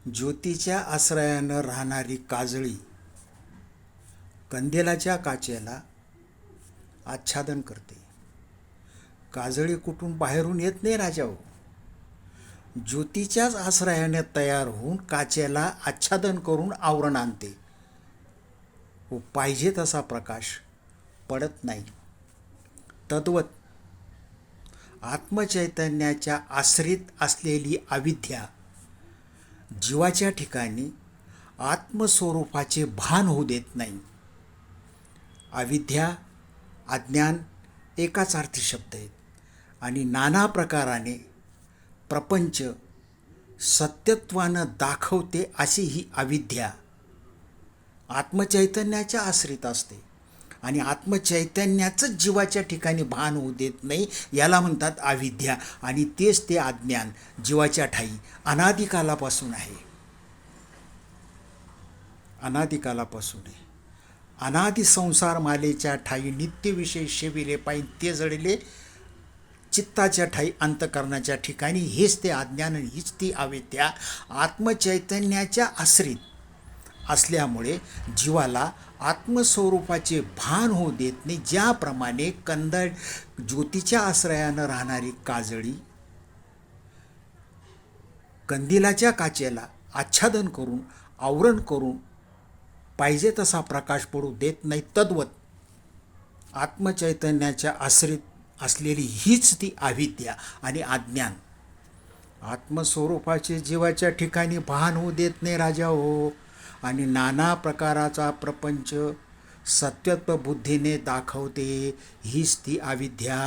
ज्योतीच्या आश्रयानं राहणारी काजळी कंदिलाच्या काचेला आच्छादन करते. काजळी कुठून बाहेरून येत नाही राजाओ, ज्योतीच्याच आश्रयाने तयार होऊन काचेला आच्छादन करून आवरण आणते व पाहिजे तसा प्रकाश पडत नाही. तद्वत आत्मचैतन्याच्या आश्रित असलेली अविद्या जीवाच्या ठिकाणी आत्मस्वरूपाचे भान होऊ देत नाही. अविद्या, अज्ञान एकाच अर्थी शब्द आहेत आणि नाना प्रकाराने प्रपंच सत्यत्वानं दाखवते. अशी ही अविद्या आत्मचैतन्याच्या आश्रित असते आणि आत्मचैतन्याचंच जीवाच्या ठिकाणी भान होऊ देत नाही. याला म्हणतात अविद्या आणि तेच ते अज्ञान जीवाच्या ठायी अनादिकालापासून आहे. अनादिकालापासून आहे. अनादि संसार मालेच्या ठायी नित्यविषय शेविले पायी ते जळले चित्ताच्या ठायी अंतकरणाच्या ठिकाणी हेच ते अज्ञान आणि हीच ती अविद्या आत्मचैतन्याच्या आश्रित असल्यामुळे जीवाला आत्मस्वरूपाचे भान होऊ देत नाही. ज्याप्रमाणे ज्योतीच्या आश्रयानं राहणारी काजळी कंदिलाच्या काचेला आच्छादन करून आवरण करून पाहिजे तसा प्रकाश पडू देत नाही, तद्वत आत्मचैतन्याच्या आश्रित असलेली हीच ती अविद्या आणि अज्ञान आत्मस्वरूपाचे जीवाच्या ठिकाणी भान होऊ देत नाही राजा हो. आणि नाना प्रकाराचा प्रपंच सत्यत्व बुद्धीने दाखवते. हीच ती अविद्या.